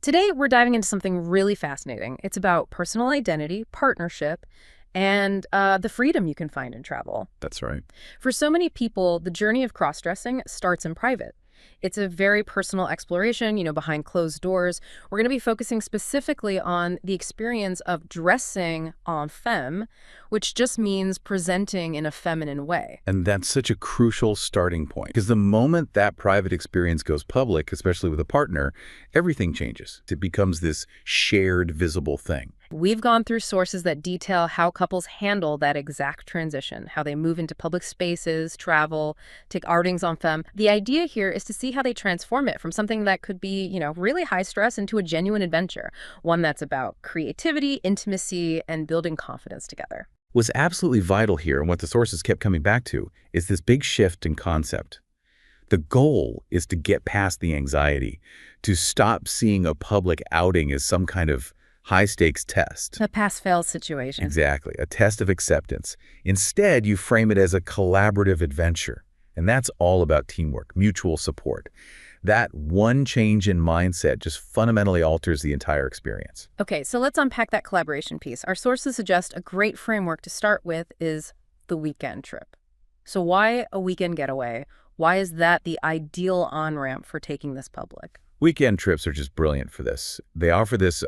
Today, we're diving into something really fascinating. It's about personal identity, partnership, and the freedom you can find in travel. That's right. For so many people, the journey of cross-dressing starts in private. It's a very personal exploration, behind closed doors. We're going to be focusing specifically on the experience of dressing en femme, which just means presenting in a feminine way. And that's such a crucial starting point because the moment that private experience goes public, especially with a partner, everything changes. It becomes this shared, visible thing. We've gone through sources that detail how couples handle that exact transition, how they move into public spaces, travel, take outings en femme. The idea here is to see how they transform it from something that could be, really high stress into a genuine adventure, one that's about creativity, intimacy, and building confidence together. What's absolutely vital here, and what the sources kept coming back to, is this big shift in concept. The goal is to get past the anxiety, to stop seeing a public outing as some kind of high-stakes test. A pass-fail situation. Exactly, a test of acceptance. Instead, you frame it as a collaborative adventure. And that's all about teamwork, mutual support. That one change in mindset just fundamentally alters the entire experience. Okay, so let's unpack that collaboration piece. Our sources suggest a great framework to start with is the weekend trip. So why a weekend getaway? Why is that the ideal on-ramp for taking this public? Weekend trips are just brilliant for this. They offer this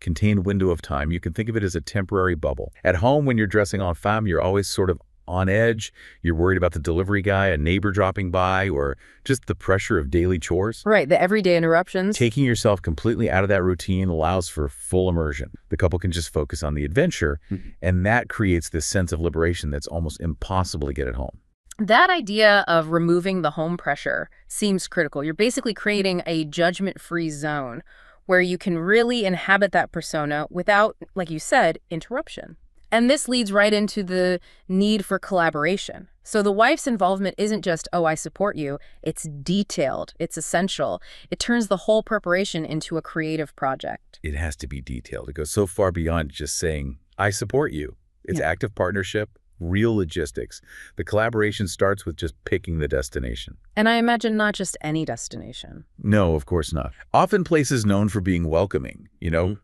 contained window of time. You can think of it as a temporary bubble. At home, when you're dressing en femme, you're always sort of on edge. You're worried about the delivery guy, a neighbor dropping by, or just the pressure of daily chores. Right, the everyday interruptions. Taking yourself completely out of that routine allows for full immersion. The couple can just focus on the adventure, and that creates this sense of liberation that's almost impossible to get at home. That idea of removing the home pressure seems critical. You're basically creating a judgment-free zone where you can really inhabit that persona without, like you said, interruption. And this leads right into the need for collaboration. So the wife's involvement isn't just, oh, I support you. It's detailed. It's essential. It turns the whole preparation into a creative project. It has to be detailed. It goes so far beyond just saying, I support you. It's active partnership, real logistics. The collaboration starts with just picking the destination. And I imagine not just any destination. No, of course not. Often places known for being welcoming,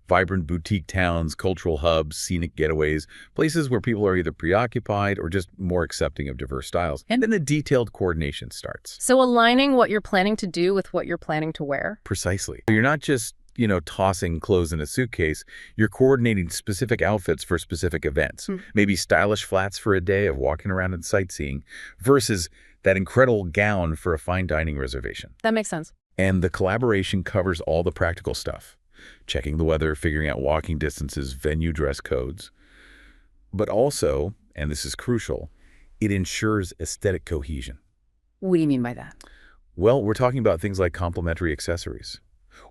vibrant boutique towns, cultural hubs, scenic getaways, places where people are either preoccupied or just more accepting of diverse styles. And then the detailed coordination starts. So aligning what you're planning to do with what you're planning to wear? Precisely. You're not just tossing clothes in a suitcase, you're coordinating specific outfits for specific events. Maybe stylish flats for a day of walking around and sightseeing versus that incredible gown for a fine dining reservation. That makes sense. And the collaboration covers all the practical stuff. Checking the weather, figuring out walking distances, venue dress codes. But also, and this is crucial, it ensures aesthetic cohesion. What do you mean by that? Well, we're talking about things like complementary accessories.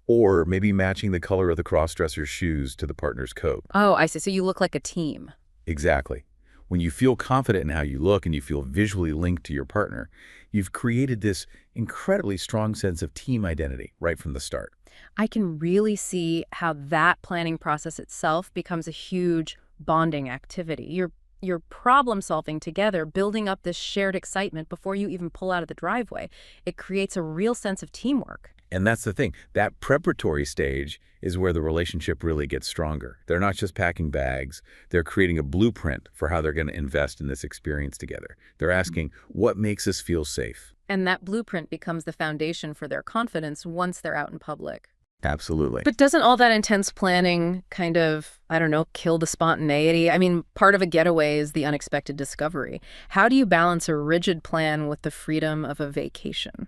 Or maybe matching the color of the cross-dresser's shoes to the partner's coat. Oh, I see. So you look like a team. Exactly. When you feel confident in how you look and you feel visually linked to your partner, you've created this incredibly strong sense of team identity right from the start. I can really see how that planning process itself becomes a huge bonding activity. You're problem solving together, building up this shared excitement before you even pull out of the driveway. It creates a real sense of teamwork. And that's the thing. That preparatory stage is where the relationship really gets stronger. They're not just packing bags. They're creating a blueprint for how they're going to invest in this experience together. They're asking, what makes us feel safe? And that blueprint becomes the foundation for their confidence once they're out in public. Absolutely. But doesn't all that intense planning kind of, kill the spontaneity? I mean, part of a getaway is the unexpected discovery. How do you balance a rigid plan with the freedom of a vacation?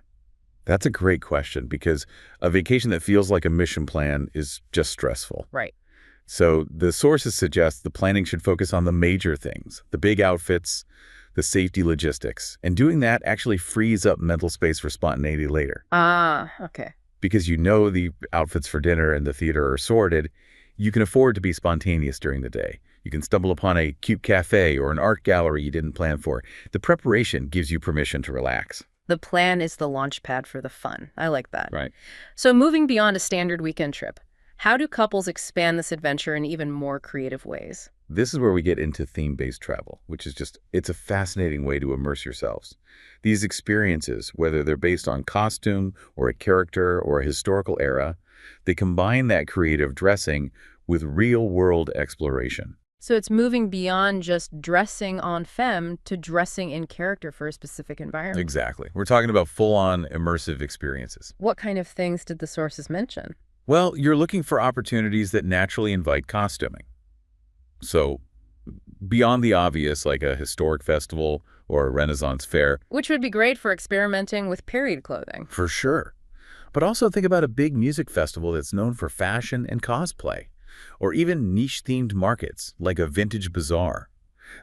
That's a great question because a vacation that feels like a mission plan is just stressful. Right. So the sources suggest the planning should focus on the major things, the big outfits, the safety logistics. And doing that actually frees up mental space for spontaneity later. Ah, okay. Because the outfits for dinner and the theater are sorted, you can afford to be spontaneous during the day. You can stumble upon a cute cafe or an art gallery you didn't plan for. The preparation gives you permission to relax. The plan is the launch pad for the fun. I like that. Right. So moving beyond a standard weekend trip, how do couples expand this adventure in even more creative ways? This is where we get into theme-based travel, which is it's a fascinating way to immerse yourselves. These experiences, whether they're based on costume or a character or a historical era, They combine that creative dressing with real-world exploration. So it's moving beyond just dressing on Femme to dressing in character for a specific environment. Exactly. We're talking about full-on immersive experiences. What kind of things did the sources mention? Well, you're looking for opportunities that naturally invite costuming. So, beyond the obvious, like a historic festival or a Renaissance fair. Which would be great for experimenting with period clothing. For sure. But also think about a big music festival that's known for fashion and cosplay, or even niche-themed markets like a vintage bazaar.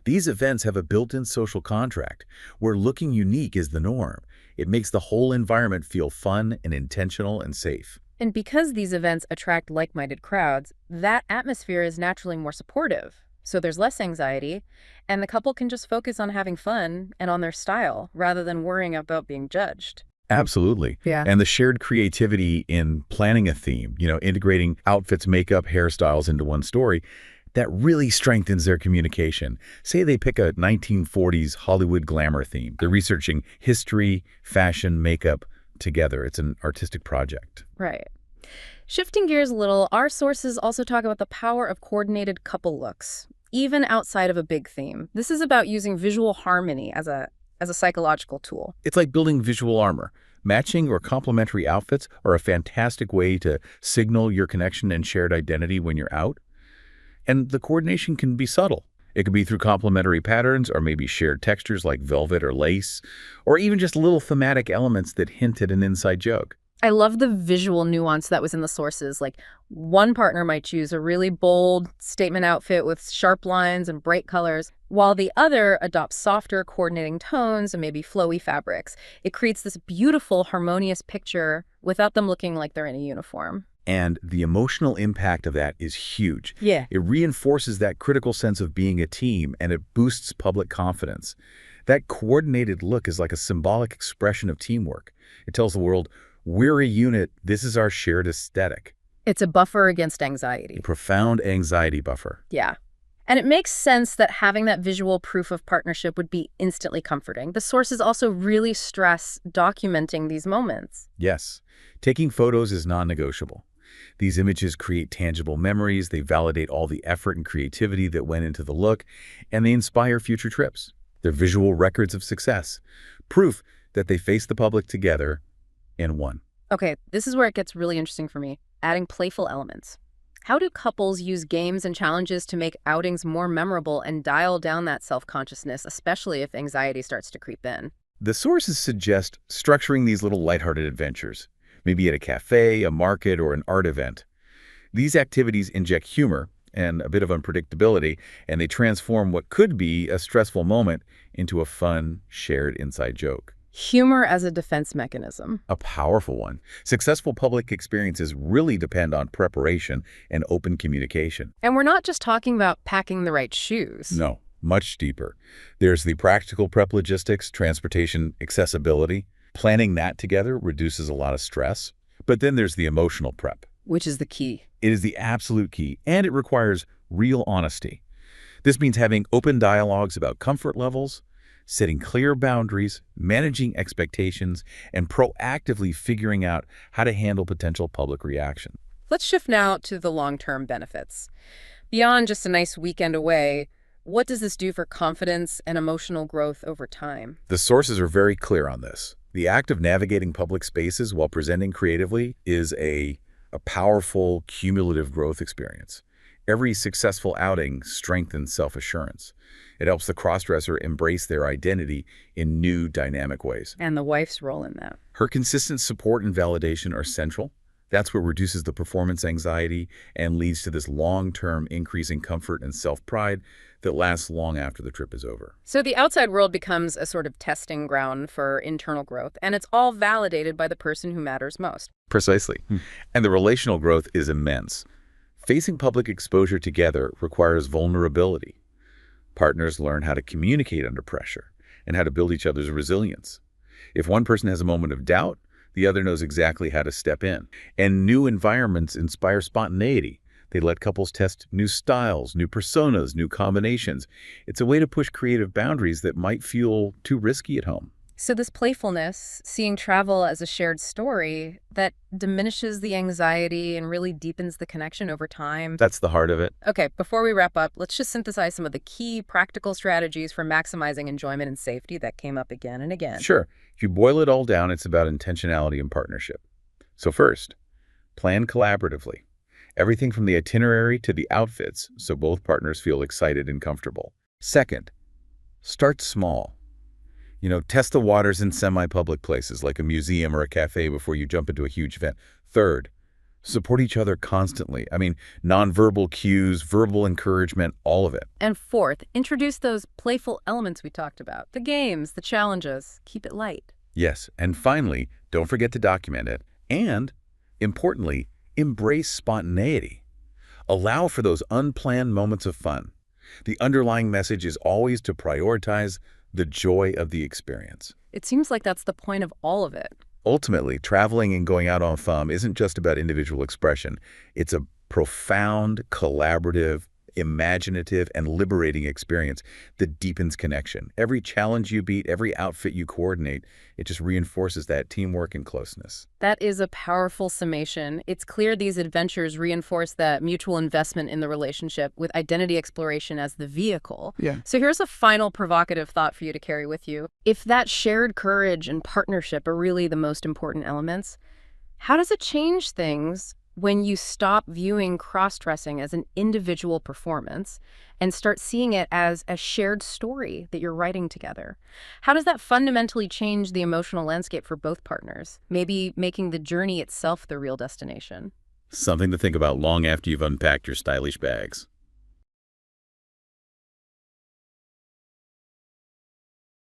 These events have a built-in social contract where looking unique is the norm. It makes the whole environment feel fun and intentional and safe. And because these events attract like-minded crowds, that atmosphere is naturally more supportive. So there's less anxiety, and the couple can just focus on having fun and on their style rather than worrying about being judged. Absolutely. Yeah. And the shared creativity in planning a theme, integrating outfits, makeup, hairstyles into one story, that really strengthens their communication. Say they pick a 1940s Hollywood glamour theme. They're researching history, fashion, makeup together. It's an artistic project. Right. Shifting gears a little, our sources also talk about the power of coordinated couple looks, even outside of a big theme. This is about using visual harmony as a psychological tool. It's like building visual armor. Matching or complementary outfits are a fantastic way to signal your connection and shared identity when you're out. And the coordination can be subtle. It could be through complementary patterns or maybe shared textures like velvet or lace, or even just little thematic elements that hint at an inside joke. I love the visual nuance that was in the sources. Like, one partner might choose a really bold statement outfit with sharp lines and bright colors, while the other adopts softer, coordinating tones and maybe flowy fabrics. It creates this beautiful, harmonious picture without them looking like they're in a uniform. And the emotional impact of that is huge. Yeah. It reinforces that critical sense of being a team, and it boosts public confidence. That coordinated look is like a symbolic expression of teamwork. It tells the world, we're a unit, this is our shared aesthetic. It's a buffer against anxiety. A profound anxiety buffer. Yeah. And it makes sense that having that visual proof of partnership would be instantly comforting. The sources also really stress documenting these moments. Yes. Taking photos is non-negotiable. These images create tangible memories, they validate all the effort and creativity that went into the look, and they inspire future trips. They're visual records of success, proof that they face the public together and won. Okay, this is where it gets really interesting for me, adding playful elements. How do couples use games and challenges to make outings more memorable and dial down that self-consciousness, especially if anxiety starts to creep in? The sources suggest structuring these little lighthearted adventures, maybe at a cafe, a market, or an art event. These activities inject humor and a bit of unpredictability, and they transform what could be a stressful moment into a fun, shared inside joke. Humor as a defense mechanism. A powerful one. Successful public experiences really depend on preparation and open communication. And we're not just talking about packing the right shoes. No, much deeper. There's the practical prep logistics, transportation accessibility. Planning that together reduces a lot of stress. But then there's the emotional prep. Which is the key. It is the absolute key, and it requires real honesty. This means having open dialogues about comfort levels, setting clear boundaries, managing expectations, and proactively figuring out how to handle potential public reaction. Let's shift now to the long-term benefits. Beyond just a nice weekend away, what does this do for confidence and emotional growth over time? The sources are very clear on this. The act of navigating public spaces while presenting creatively is a powerful cumulative growth experience. Every successful outing strengthens self-assurance. It helps the crossdresser embrace their identity in new, dynamic ways. And the wife's role in that. Her consistent support and validation are central. That's what reduces the performance anxiety and leads to this long-term increase in comfort and self-pride that lasts long after the trip is over. So the outside world becomes a sort of testing ground for internal growth, and it's all validated by the person who matters most. Precisely. And the relational growth is immense. Facing public exposure together requires vulnerability. Partners learn how to communicate under pressure and how to build each other's resilience. If one person has a moment of doubt, the other knows exactly how to step in. And new environments inspire spontaneity. They let couples test new styles, new personas, new combinations. It's a way to push creative boundaries that might feel too risky at home. So this playfulness, seeing travel as a shared story, that diminishes the anxiety and really deepens the connection over time. That's the heart of it. Okay, before we wrap up, let's just synthesize some of the key practical strategies for maximizing enjoyment and safety that came up again and again. Sure. If you boil it all down, it's about intentionality and partnership. So first, plan collaboratively. Everything from the itinerary to the outfits, so both partners feel excited and comfortable. Second, start small. Test the waters in semi-public places like a museum or a cafe before you jump into a huge event. Third, support each other constantly. I mean, nonverbal cues, verbal encouragement, all of it. And fourth, introduce those playful elements we talked about. The games, the challenges. Keep it light. Yes, and finally, don't forget to document it. And, importantly, embrace spontaneity. Allow for those unplanned moments of fun. The underlying message is always to prioritize the joy of the experience. It seems like that's the point of all of it. Ultimately, traveling and going out on Femme isn't just about individual expression. It's a profound, collaborative, imaginative, and liberating experience that deepens connection. Every challenge you beat, every outfit you coordinate, it just reinforces that teamwork and closeness. That is a powerful summation. It's clear these adventures reinforce that mutual investment in the relationship with identity exploration as the vehicle. Yeah. So here's a final provocative thought for you to carry with you. If that shared courage and partnership are really the most important elements, how does it change things when you stop viewing cross-dressing as an individual performance and start seeing it as a shared story that you're writing together? How does that fundamentally change the emotional landscape for both partners, maybe making the journey itself the real destination? Something to think about long after you've unpacked your stylish bags.